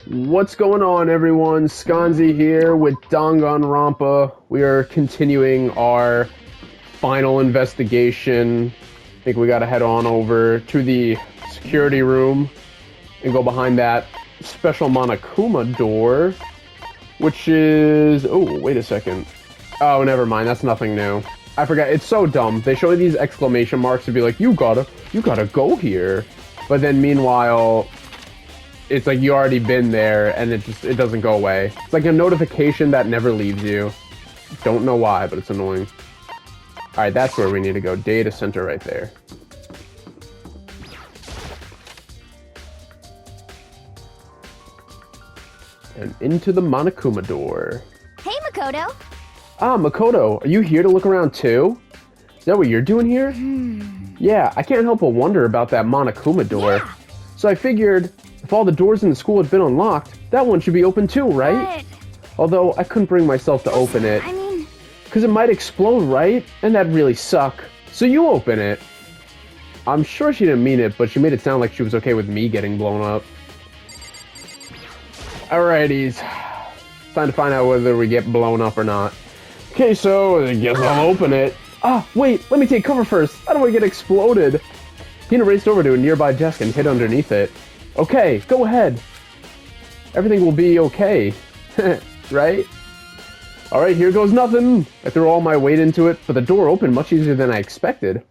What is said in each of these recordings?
What's going on, everyone? SconzE here with Danganronpa. We are continuing our final investigation. I think we gotta head on over to the security room and go behind that special Monokuma door, which is... Oh, wait a second. Oh, never mind. That's nothing new. I forgot. It's so dumb. They show these exclamation marks to be like, you gotta go here. But then meanwhile... it's like you already been there and it doesn't go away. It's like a notification that never leaves you. Don't know why, but it's annoying. Alright, that's where we need to go. Data center right there. And into the Monokuma door. Hey, Makoto. Ah, Makoto, are you here to look around too? Is that what you're doing here? Yeah, I can't help but wonder about that Monokuma door. Yeah. So I figured... if all the doors in the school had been unlocked, that one should be open too, right? Although, I couldn't bring myself to open it. I mean... because it might explode, right? And that'd really suck. So you open it. I'm sure she didn't mean it, but she made it sound like she was okay with me getting blown up. Alrighties. It's time to find out whether we get blown up or not. Okay, so I guess I'll open it. Ah, wait, let me take cover first. I don't want to get exploded. Tina raced over to a nearby desk and hid underneath it. Okay, go ahead. Everything will be okay. Right? Alright, here goes nothing. I threw all my weight into it, but the door opened much easier than I expected.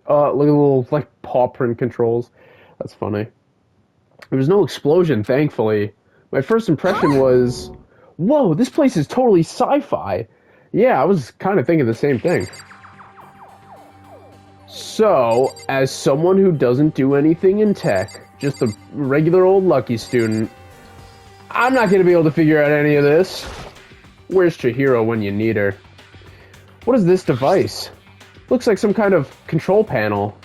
Look at the little, like, paw print controls. That's funny. There was no explosion, thankfully. My first impression was, whoa, this place is totally sci-fi. Yeah, I was kind of thinking the same thing. So, as someone who doesn't do anything in tech, just a regular old lucky student, I'm not going to be able to figure out any of this. Where's Chihiro when you need her? What is this device? Looks like some kind of control panel.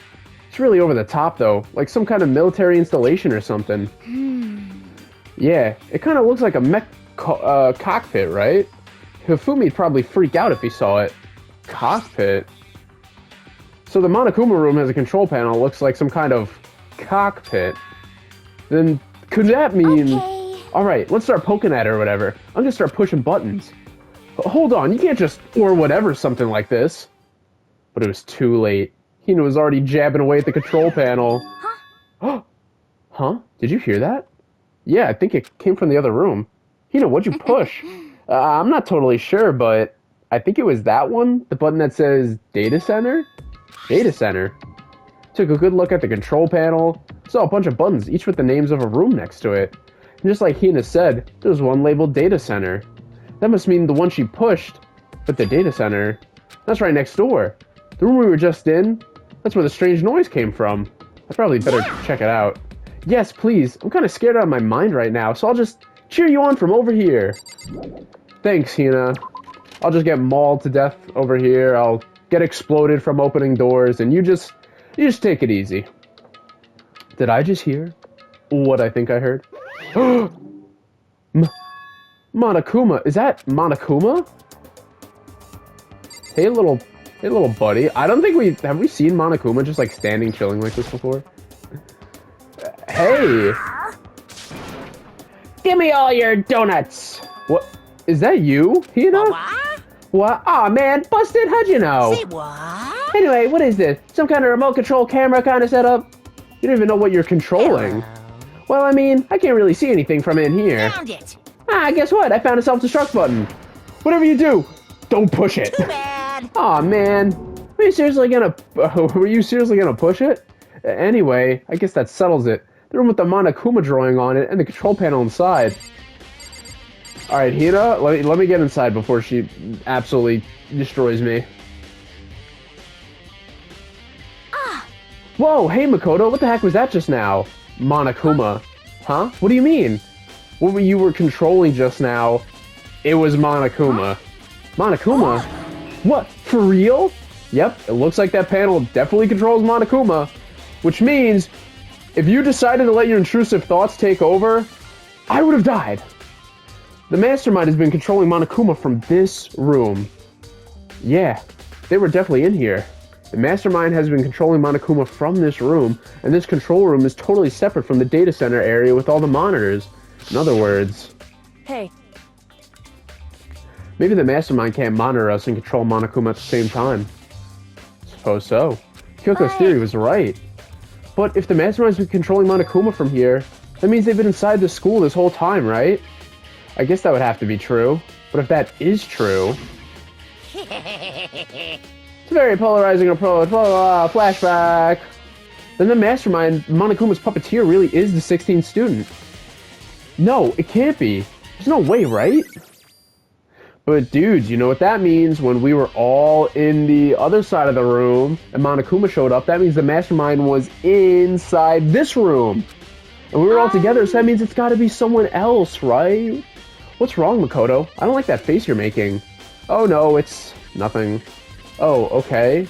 It's really over the top, though, like some kind of military installation or something. Yeah, it kind of looks like a mech cockpit, right? Hifumi'd probably freak out if he saw it. Cockpit? So the Monokuma room has a control panel that looks like some kind of cockpit. Then could that mean... Okay. Alright, let's start poking at it or whatever. I'm gonna start pushing buttons. Hold on, you can't just or whatever something like this. But it was too late. Hina was already jabbing away at the control panel. Huh? Huh? Did you hear that? Yeah, I think it came from the other room. Hina, what'd you push? I'm not totally sure, but I think it was that one. The button that says Data Center? Data Center. Took a good look at the control panel, saw a bunch of buttons, each with the names of a room next to it. And just like Hina said, there was one labeled Data Center. That must mean the one she pushed, but the Data Center, that's right next door. The room we were just in, that's where the strange noise came from. I probably better check it out. Yes, please. I'm kind of scared out of my mind right now, so I'll just cheer you on from over here. Thanks, Hina. I'll just get mauled to death over here. I'll get exploded from opening doors, and you just take it easy. Did I just hear what I think I heard? Monokuma, is that Monokuma? Hey little buddy. I don't think have we seen Monokuma just like standing chilling like this before? Hey! Give me all your donuts! What? Is that you, Hina? What? Aw, man, busted, how'd you know? Say what? Anyway, what is this? Some kind of remote control camera kind of setup? You don't even know what you're controlling. Well, I mean, I can't really see anything from in here. Found it. Ah, guess what? I found a self-destruct button. Whatever you do, don't push it. Too bad. Aw, man. Were you seriously gonna push it? Anyway, I guess that settles it. The room with the Monokuma drawing on it and the control panel inside. Alright, Hina, let me get inside before she absolutely destroys me. Whoa, hey Makoto, what the heck was that just now? Monokuma. Huh? What do you mean? What you were controlling just now, it was Monokuma. Monokuma? What, for real? Yep, it looks like that panel definitely controls Monokuma. Which means, if you decided to let your intrusive thoughts take over, I would have died. The mastermind has been controlling Monokuma from this room. Yeah, they were definitely in here. The mastermind has been controlling Monokuma from this room, and this control room is totally separate from the data center area with all the monitors. In other words... Hey. Maybe the mastermind can't monitor us and control Monokuma at the same time. Suppose so. Kyoko's theory was right. But if the mastermind's been controlling Monokuma from here, that means they've been inside the school this whole time, right? I guess that would have to be true. But if that is true... It's a very polarizing approach, blah, blah, blah, flashback. Then the mastermind, Monokuma's puppeteer, really is the 16th student. No, it can't be. There's no way, right? But dudes, you know what that means? When we were all in the other side of the room and Monokuma showed up, that means the mastermind was inside this room. And we were all together, so that means it's gotta be someone else, right? What's wrong, Makoto? I don't like that face you're making. Oh no, it's nothing. Oh, okay.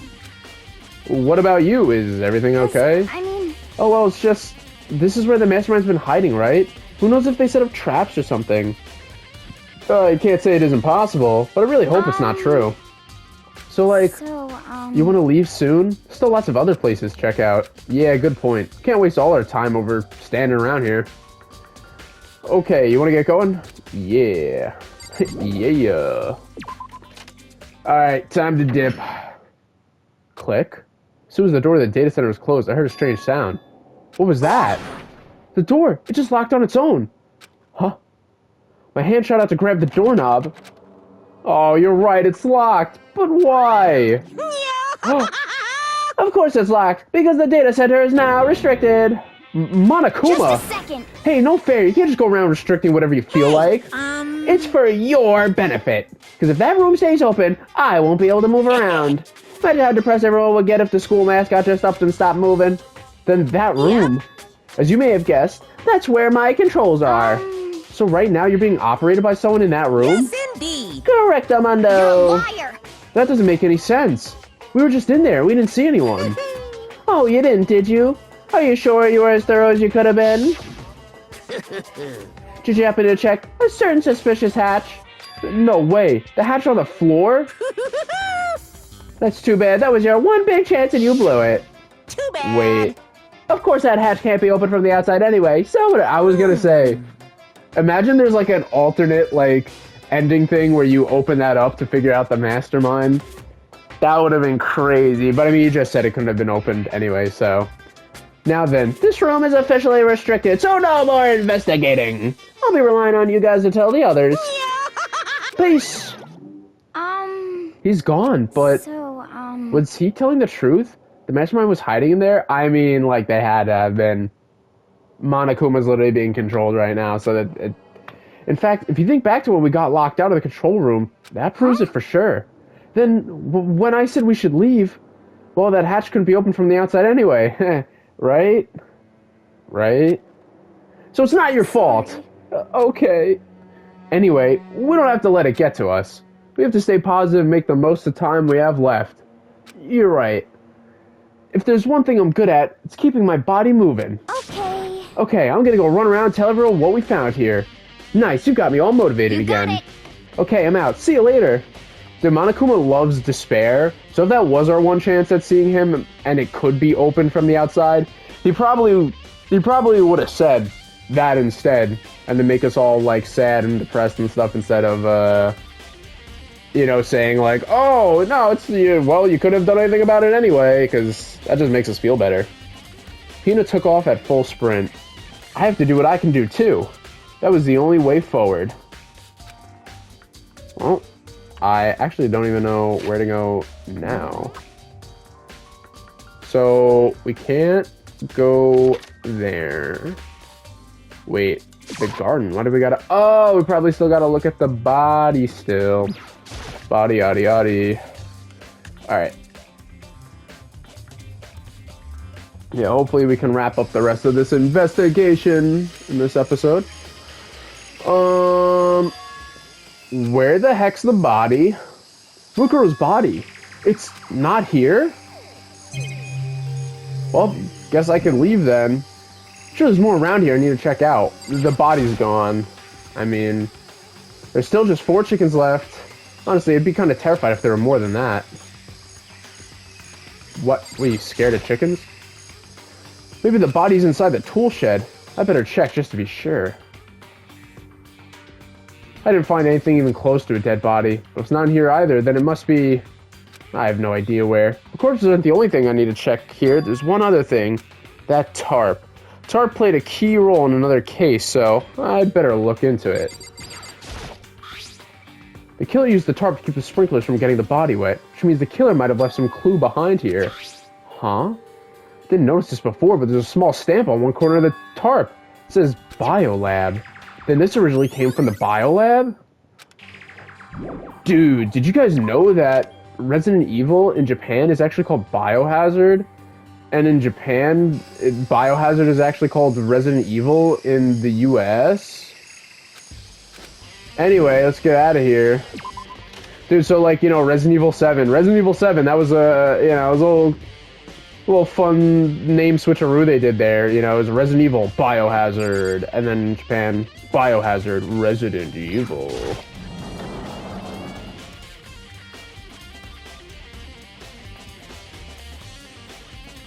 What about you? Is everything okay? I mean... Oh, well, it's just... This is where the mastermind's been hiding, right? Who knows if they set up traps or something? I can't say it isn't possible, but I really hope it's not true. So, like, you want to leave soon? Still lots of other places to check out. Yeah, good point. Can't waste all our time over standing around here. Okay, you want to get going? Yeah. Yeah. Alright, time to dip. Click. As soon as the door to the data center was closed, I heard a strange sound. What was that? The door! It just locked on its own! Huh? My hand shot out to grab the doorknob. Oh, you're right, it's locked. But why? Of course it's locked, because the data center is now restricted. Monokuma! Just a second. Hey, no fair. You can't just go around restricting whatever you feel like. It's for your benefit. Because if that room stays open, I won't be able to move around. Imagine how depressed everyone would get if the school mascot just up and stopped moving. Then that room, as you may have guessed, that's where my controls are. So right now you're being operated by someone in that room? Yes, indeed. Correct, Amundo. You're a liar. That doesn't make any sense. We were just in there. We didn't see anyone. Oh, you didn't, did you? Are you sure you were as thorough as you could have been? Did you happen to check a certain suspicious hatch? No way. The hatch on the floor? That's too bad. That was your one big chance and you blew it. Too bad. Wait. Of course that hatch can't be opened from the outside anyway. So what I was gonna say, imagine there's like an alternate like ending thing where you open that up to figure out the mastermind. That would have been crazy. But I mean, you just said it couldn't have been opened anyway, so. Now then, this room is officially restricted, so no more investigating. I'll be relying on you guys to tell the others. Peace. He's gone, but was he telling the truth? The mastermind was hiding in there? I mean, like, they had to have been. Monokuma's literally being controlled right now, so that it... In fact, if you think back to when we got locked out of the control room, that proves it for sure. Then, when I said we should leave, well, that hatch couldn't be opened from the outside anyway. Right? Right? So it's not your fault. Okay. Anyway, we don't have to let it get to us. We have to stay positive and make the most of the time we have left. You're right. If there's one thing I'm good at, it's keeping my body moving. Okay. Okay, I'm gonna go run around and tell everyone what we found here. Nice, you got me all motivated You got again. it. Okay, I'm out. See you later. Dude, Monokuma loves despair, so if that was our one chance at seeing him, and it could be open from the outside, he probably would have said that instead, and to make us all, like, sad and depressed and stuff instead of, you know, saying, like, oh, no, it's, well, you couldn't have done anything about it anyway, because that just makes us feel better. Hina took off at full sprint. I have to do what I can do, too. That was the only way forward. Well, I actually don't even know where to go now. So, we can't go there. Wait, the garden. Why do we gotta... Oh, we probably still gotta look at the body still. Body, yaddy, yaddy. Alright. Yeah, hopefully we can wrap up the rest of this investigation in this episode. Where the heck's the body? Bukuro's body. It's not here? Well, guess I can leave then. Sure, there's more around here I need to check out. The body's gone. I mean, there's still just 4 chickens left. Honestly, I'd be kind of terrified if there were more than that. What? Were you scared of chickens? Maybe the body's inside the tool shed. I better check just to be sure. I didn't find anything even close to a dead body. If it's not in here either, then it must be... I have no idea where. The corpses aren't the only thing I need to check here. There's one other thing. That tarp. Tarp played a key role in another case, so I'd better look into it. The killer used the tarp to keep the sprinklers from getting the body wet, which means the killer might have left some clue behind here. Huh? Didn't notice this before, but there's a small stamp on one corner of the tarp. It says Biolab. Then this originally came from the Biolab? Dude, did you guys know that Resident Evil in Japan is actually called Biohazard? And in Japan, Biohazard is actually called Resident Evil in the US? Anyway, let's get out of here. Dude, so like, you know, Resident Evil 7. Resident Evil 7, that was a, you know, it was a little fun name switcheroo they did there. You know, it was Resident Evil, Biohazard, and then in Japan, Biohazard, Resident Evil.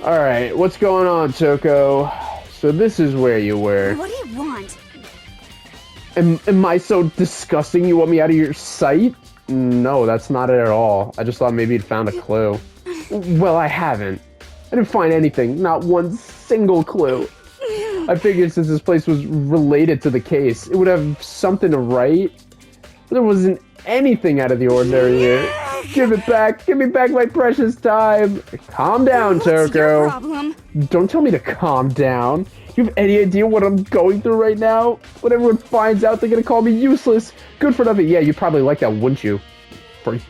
Alright, what's going on, Toko? So this is where you were. What do you want? Am I so disgusting you want me out of your sight? No, that's not it at all. I just thought maybe you'd found a clue. Well, I haven't. I didn't find anything, not one single clue. I figured since this place was related to the case, it would have something to write. But there wasn't anything out of the ordinary here. Give it back. Give me back my precious time. Calm down, What's your Toko. problem? Don't tell me to calm down. You have any idea what I'm going through right now? When everyone finds out, they're gonna call me useless. Good for nothing. Yeah, you'd probably like that, wouldn't you? Freak.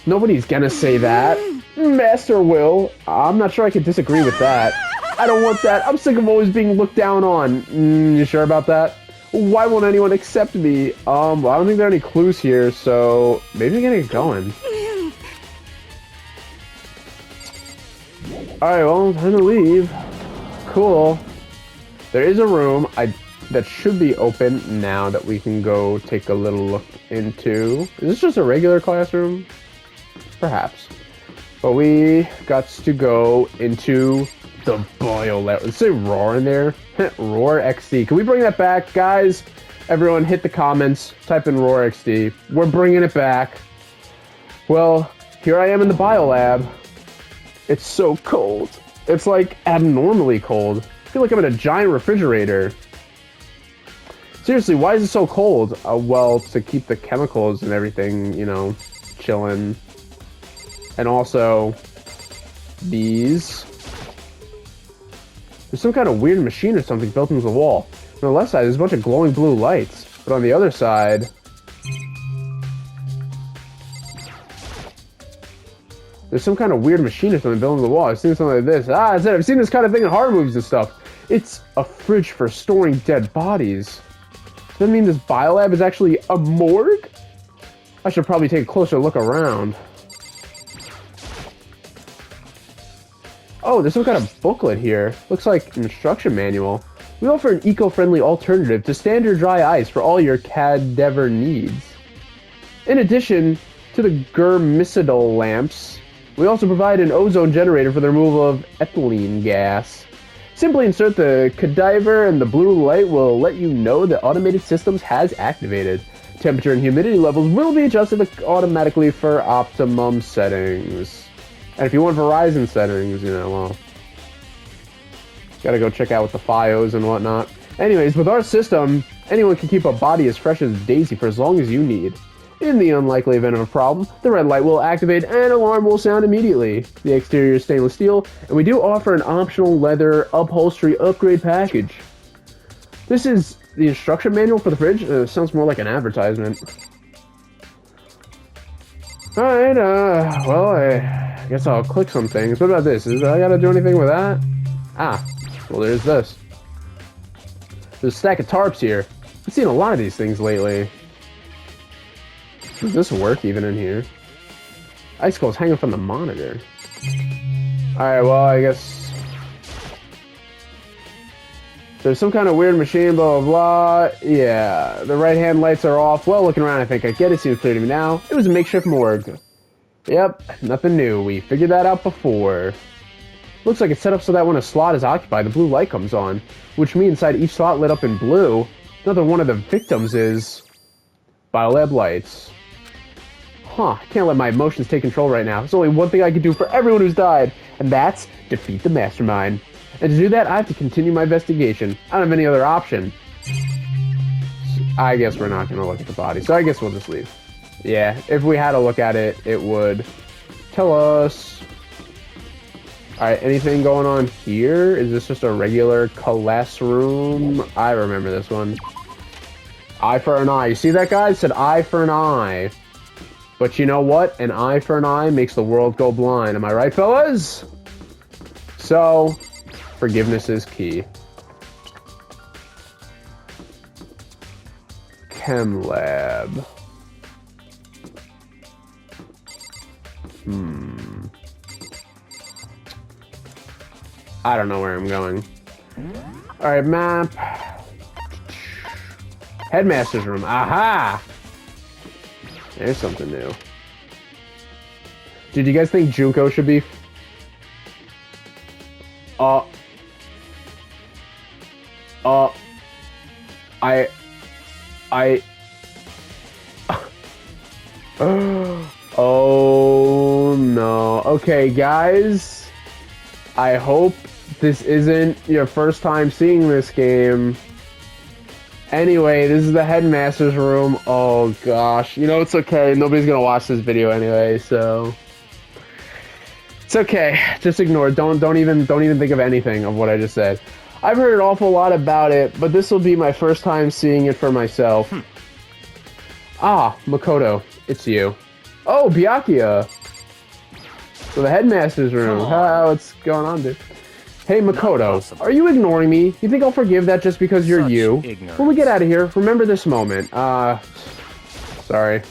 Nobody's gonna say that. Master will. I'm not sure I can disagree with that. I don't want that. I'm sick of always being looked down on. You sure about that? Why won't anyone accept me? Well, I don't think there are any clues here, so maybe we can get going. Alright, well, time to leave. Cool. There is a room that should be open now that we can go take a little look into. Is this just a regular classroom? Perhaps. But we got to go into the Biolab. Let's say Roar in there. Roar XD. Can we bring that back, guys? Everyone hit the comments. Type in Roar XD. We're bringing it back. Well, here I am in the Biolab. It's so cold. It's like abnormally cold. I feel like I'm in a giant refrigerator. Seriously, why is it so cold? Well, to keep the chemicals and everything, you know, chilling. And also, these. There's some kind of weird machine or something built into the wall. On the left side, there's a bunch of glowing blue lights. But on the other side, there's some kind of weird machine or something built into the wall. I've seen something like this. That's it. I've seen this kind of thing in horror movies and stuff. It's a fridge for storing dead bodies. Does that mean this biolab is actually a morgue? I should probably take a closer look around. Oh, there's some kind of booklet here. Looks like an instruction manual. We offer an eco-friendly alternative to standard dry ice for all your cadaver needs. In addition to the germicidal lamps, we also provide an ozone generator for the removal of ethylene gas. Simply insert the cadaver and the blue light will let you know the automated systems has activated. Temperature and humidity levels will be adjusted automatically for optimum settings. And if you want Verizon settings, you know, well, gotta go check out with the FiOS and whatnot. Anyways, with our system, anyone can keep a body as fresh as Daisy for as long as you need. In the unlikely event of a problem, the red light will activate and an alarm will sound immediately. The exterior is stainless steel, and we do offer an optional leather upholstery upgrade package. This is the instruction manual for the fridge. Sounds more like an advertisement. Alright, well, I guess I'll click some things. What about this? Do I gotta do anything with that? Ah, well, there's this. There's a stack of tarps here. I've seen a lot of these things lately. Does this work even in here? Icicles hanging from the monitor. Alright, well, I guess there's some kind of weird machine, blah, blah, blah. Yeah, the right-hand lights are off. Well, looking around, I think I get it. Seems clear to me now. It was a makeshift morgue. Yep, nothing new. We figured that out before. Looks like it's set up so that when a slot is occupied, the blue light comes on, which means inside each slot lit up in blue, another one of the victims is biolab lights. Huh, I can't let my emotions take control right now. There's only one thing I can do for everyone who's died, and that's defeat the mastermind. And to do that, I have to continue my investigation. I don't have any other option. I guess we're not going to look at the body, so I guess we'll just leave. Yeah, if we had to look at it, it would tell us. Alright, anything going on here? Is this just a regular classroom? I remember this one. Eye for an eye. You see that, guys? It said eye for an eye. But you know what? An eye for an eye makes the world go blind. Am I right, fellas? So, forgiveness is key. Chem lab. I don't know where I'm going. Alright, map. Headmaster's room. Aha! There's something new. Did you guys think Junko should be... Oh, no. Okay, guys. I hope this isn't your first time seeing this game. Anyway, this is the headmaster's room. Oh gosh, you know, it's okay. Nobody's gonna watch this video anyway, so it's okay. Just ignore it. Don't even think of anything of what I just said. I've heard an awful lot about it, but this will be my first time seeing it for myself. Ah, Makoto, it's you. Oh, Byakuya. So the headmaster's room. What's going on, dude? Hey, Makoto, are you ignoring me? You think I'll forgive that just because you're you? Ignorance. When we get out of here, remember this moment. Sorry.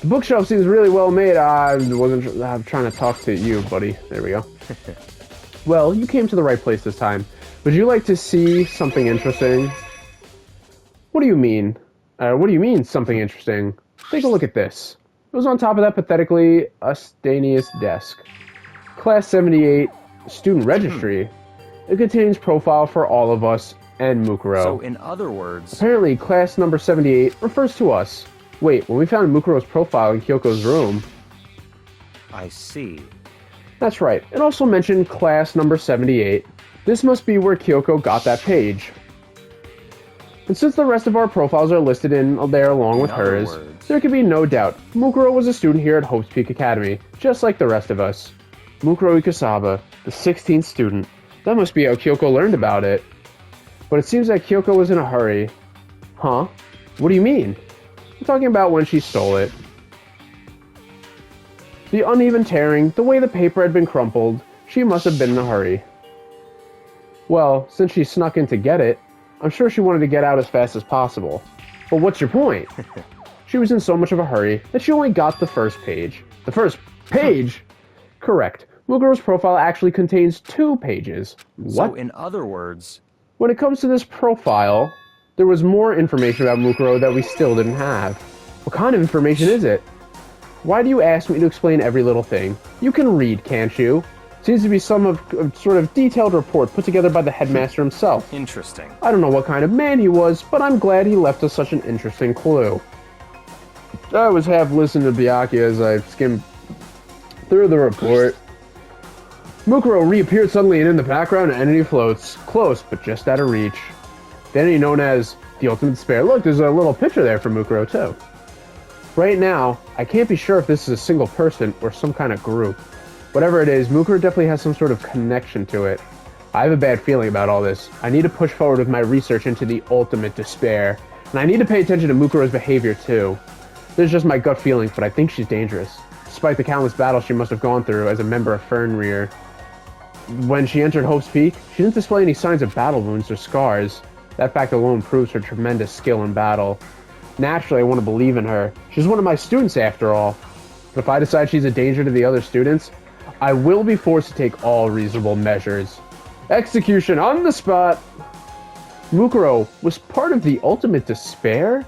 The bookshelf seems really well made. I'm trying to talk to you, buddy. There we go. Well, you came to the right place this time. Would you like to see something interesting? What do you mean? What do you mean, something interesting? Take a look at this. It was on top of that pathetically ostentatious desk. Class 78 student registry. It contains profile for all of us and Mukuro. So, in other words... Apparently, class number 78 refers to us. Wait, when we found Mukuro's profile in Kyoko's room... I see. That's right. It also mentioned class number 78. This must be where Kyoko got that page. And since the rest of our profiles are listed in there along with hers, there can be no doubt Mukuro was a student here at Hope's Peak Academy, just like the rest of us. Mukuro Ikasaba, the 16th student. That must be how Kyoko learned about it. But it seems that Kyoko was in a hurry. Huh? What do you mean? I'm talking about when she stole it. The uneven tearing, the way the paper had been crumpled, she must have been in a hurry. Well, since she snuck in to get it, I'm sure she wanted to get out as fast as possible. But what's your point? She was in so much of a hurry that she only got the first page. The first page? Correct. Mukuro's profile actually contains 2 pages. What? So, in other words... When it comes to this profile, there was more information about Mukuro that we still didn't have. What kind of information is it? Why do you ask me to explain every little thing? You can read, can't you? Seems to be some sort of detailed report put together by the headmaster himself. Interesting. I don't know what kind of man he was, but I'm glad he left us such an interesting clue. I was half listening to Byakuya as I skimmed through the report. Mukuro reappeared suddenly, and in the background, an entity floats. Close, but just out of reach. The entity known as the Ultimate Despair. Look, there's a little picture there for Mukuro, too. Right now, I can't be sure if this is a single person or some kind of group. Whatever it is, Mukuro definitely has some sort of connection to it. I have a bad feeling about all this. I need to push forward with my research into the Ultimate Despair. And I need to pay attention to Mukuro's behavior, too. This is just my gut feeling, but I think she's dangerous. Despite the countless battles she must have gone through as a member of Fernrear. When she entered Hope's Peak, she didn't display any signs of battle wounds or scars. That fact alone proves her tremendous skill in battle. Naturally, I want to believe in her. She's one of my students, after all. But if I decide she's a danger to the other students, I will be forced to take all reasonable measures. Execution on the spot! Mukuro was part of the Ultimate Despair?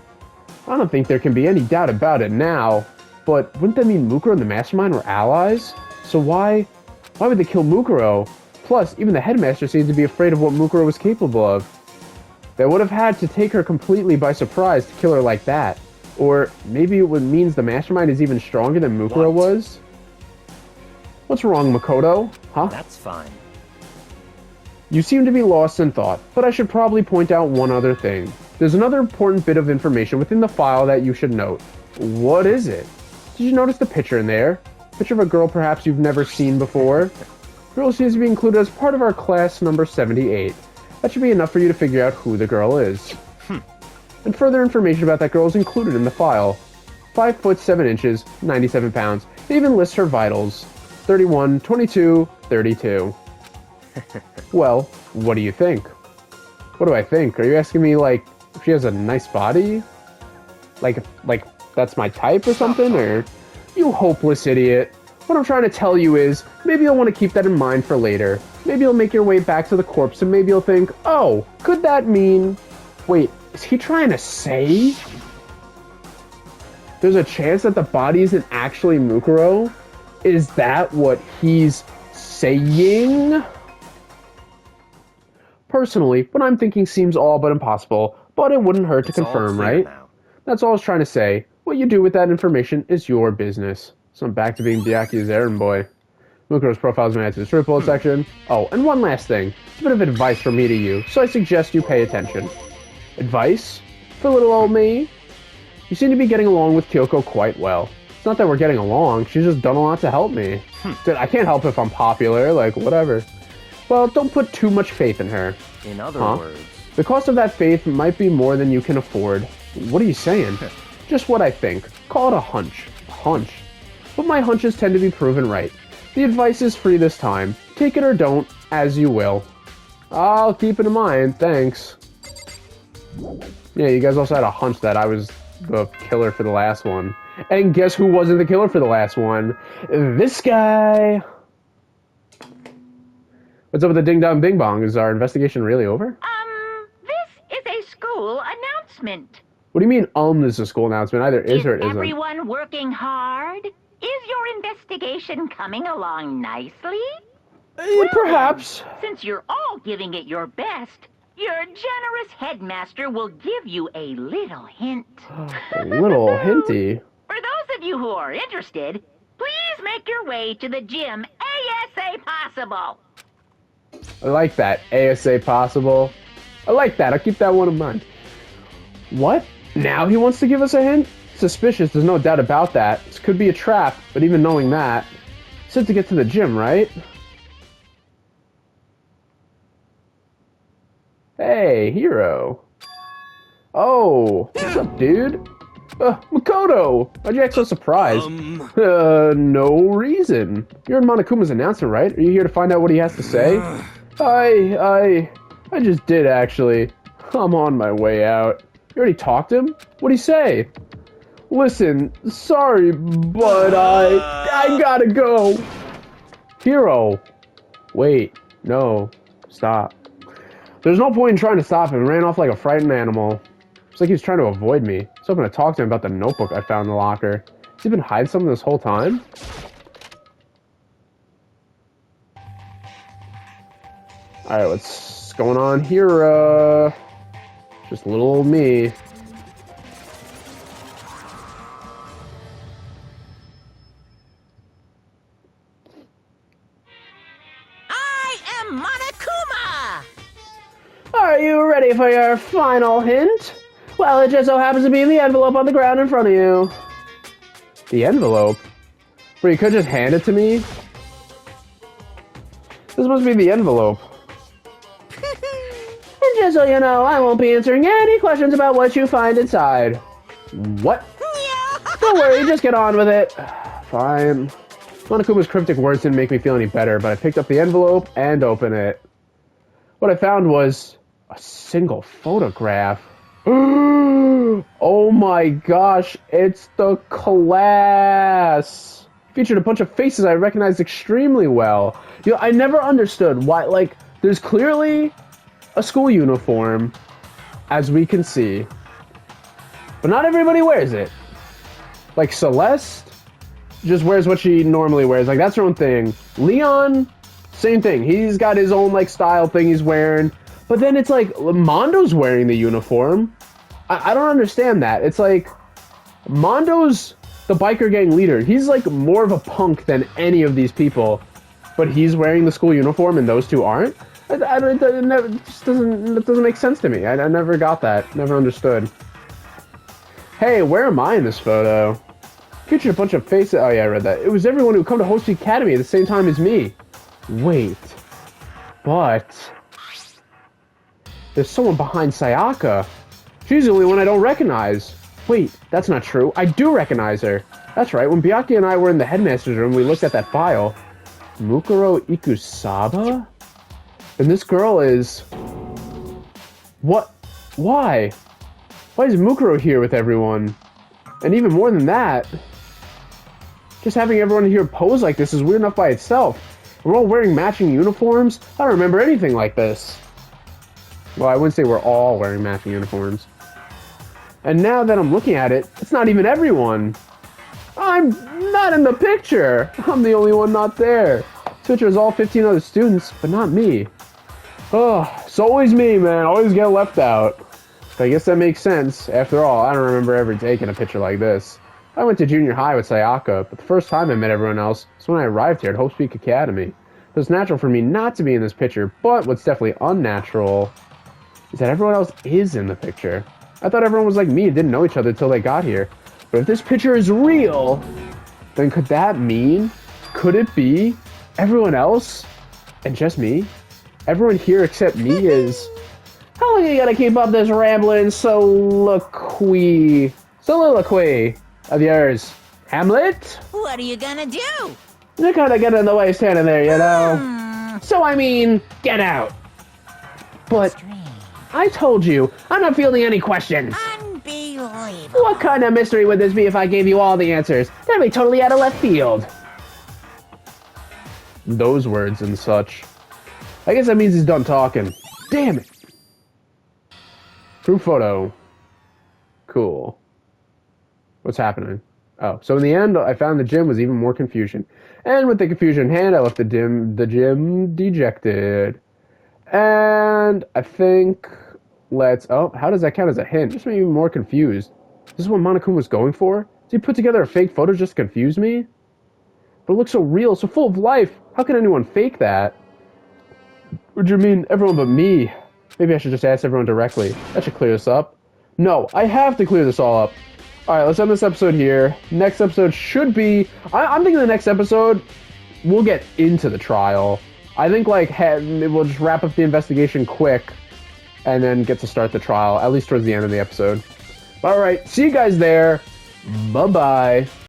I don't think there can be any doubt about it now. But wouldn't that mean Mukuro and the Mastermind were allies? So why would they kill Mukuro? Plus, even the headmaster seemed to be afraid of what Mukuro was capable of. They would have had to take her completely by surprise to kill her like that. Or maybe it means the Mastermind is even stronger than Mukuro was? What's wrong, Makoto? Huh? That's fine. You seem to be lost in thought, but I should probably point out one other thing. There's another important bit of information within the file that you should note. What is it? Did you notice the picture in there? Picture of a girl perhaps you've never seen before? Girl seems to be included as part of our class number 78. That should be enough for you to figure out who the girl is. And further information about that girl is included in the file. 5 foot 7 inches, 97 pounds. It even lists her vitals. 31, 22, 32. Well, what do you think? What do I think? Are you asking me, like, if she has a nice body? Like that's my type or something? Or, you hopeless idiot. What I'm trying to tell you is, maybe you'll want to keep that in mind for later. Maybe you'll make your way back to the corpse and maybe you'll think, oh, could that mean... Wait, is he trying to say? There's a chance that the body isn't actually Mukuro? Is that what he's saying? Personally, what I'm thinking seems all but impossible, but it wouldn't hurt to confirm, right? Now. That's all I was trying to say. What you do with that information is your business. So I'm back to being Byakuya's errand boy. Mukuro's profile is added to the strip bullet section. Oh, and one last thing. It's a bit of advice from me to you, so I suggest you pay attention. Advice? For little old me? You seem to be getting along with Kyoko quite well. It's not that we're getting along, she's just done a lot to help me. Dude, I can't help if I'm popular, like, whatever. Well, don't put too much faith in her. In other words... The cost of that faith might be more than you can afford. What are you saying? Just what I think. Call it a hunch. A hunch. But my hunches tend to be proven right. The advice is free this time. Take it or don't, as you will. I'll keep it in mind, thanks. Yeah, you guys also had a hunch that I was the killer for the last one. And guess who wasn't the killer for the last one? This guy! What's up with the ding dong bing bong? Is our investigation really over? This is a school announcement. What do you mean, this is a school announcement? Either is or it isn't. Everyone working hard? Is your investigation coming along nicely? Perhaps. Since you're all giving it your best, your generous headmaster will give you a little hint. A little hinty. For those of you who are interested, please make your way to the gym ASA possible. I like that. ASA possible. I like that. I'll keep that one in mind. What? Now he wants to give us a hint? Suspicious, there's no doubt about that. This could be a trap, but even knowing that... Said to get to the gym, right? Hey, hero. Oh, what's up, dude? Makoto! Why'd you act so surprised? No reason. You're in Monokuma's announcement, right? Are you here to find out what he has to say? I just did, actually. I'm on my way out. You already talked to him? What'd he say? Listen, sorry, but I gotta go. Hero. Wait, no, stop. There's no point in trying to stop him. He ran off like a frightened animal. It's like he was trying to avoid me. I was hoping to talk to him about the notebook I found in the locker. Has he been hiding something this whole time? Alright, what's going on here? Just little old me. I am Monokuma! Are you ready for your final hint? Well, it just so happens to be in the envelope on the ground in front of you. The envelope? Where you could just hand it to me? This must be the envelope. And just so you know, I won't be answering any questions about what you find inside. What? Don't worry, just get on with it. Fine. Monokuma's cryptic words didn't make me feel any better, but I picked up the envelope and opened it. What I found was a single photograph. Oh my gosh, it's the class! Featured a bunch of faces I recognized extremely well. You know, I never understood why, like, there's clearly a school uniform, as we can see, but not everybody wears it. Like Celeste, just wears what she normally wears. Like, that's her own thing. Leon, same thing. He's got his own, like, style thing he's wearing. But then it's like, Mondo's wearing the uniform. I don't understand that. It's like, Mondo's the biker gang leader. He's, like, more of a punk than any of these people. But he's wearing the school uniform and those two aren't? It just doesn't make sense to me. I never got that. Never understood. Hey, where am I in this photo? Featured a bunch of faces. Oh yeah, I read that. It was everyone who come to Host Academy at the same time as me. Wait. But there's someone behind Sayaka. She's the only one I don't recognize. Wait, that's not true. I do recognize her. That's right. When Byakuya and I were in the headmaster's room, we looked at that file. Mukuro Ikusaba? And this girl is... What? Why? Why is Mukuro here with everyone? And even more than that, just having everyone here pose like this is weird enough by itself. We're all wearing matching uniforms? I don't remember anything like this. Well, I wouldn't say we're all wearing matching uniforms. And now that I'm looking at it, it's not even everyone. I'm not in the picture. I'm the only one not there. Switcher's all 15 other students, but not me. Oh, it's always me, man. Always get left out. I guess that makes sense. After all, I don't remember ever taking a picture like this. I went to junior high with Sayaka, but the first time I met everyone else was when I arrived here at Hope Peak Academy. So it's natural for me not to be in this picture, but what's definitely unnatural is that everyone else is in the picture. I thought everyone was like me and didn't know each other until they got here. But if this picture is real, then could that mean, could it be everyone else and just me? Everyone here except me is... How long you gotta keep up this rambling soliloquy of yours? Hamlet? What are you gonna do? You kinda get in the way standing there, you know? So I mean, get out. But I told you, I'm not fielding any questions. Unbelievable. What kind of mystery would this be if I gave you all the answers? That'd be totally out of left field. Those words and such. I guess that means he's done talking. Damn it. Group photo. Cool. What's happening? Oh, so in the end, I found the gym was even more confusion. And with the confusion in hand, I left the gym dejected. And I think let's... Oh, how does that count as a hint? Just made me more confused. This is what Monokuma was going for? Did he put together a fake photo just to confuse me? But it looks so real, so full of life. How can anyone fake that? What do you mean, everyone but me? Maybe I should just ask everyone directly. That should clear this up. No, I have to clear this all up. Alright, let's end this episode here. Next episode should be... I'm thinking the next episode, we'll get into the trial. I think, like, we'll just wrap up the investigation quick, and then get to start the trial, at least towards the end of the episode. Alright, see you guys there. Bye-bye.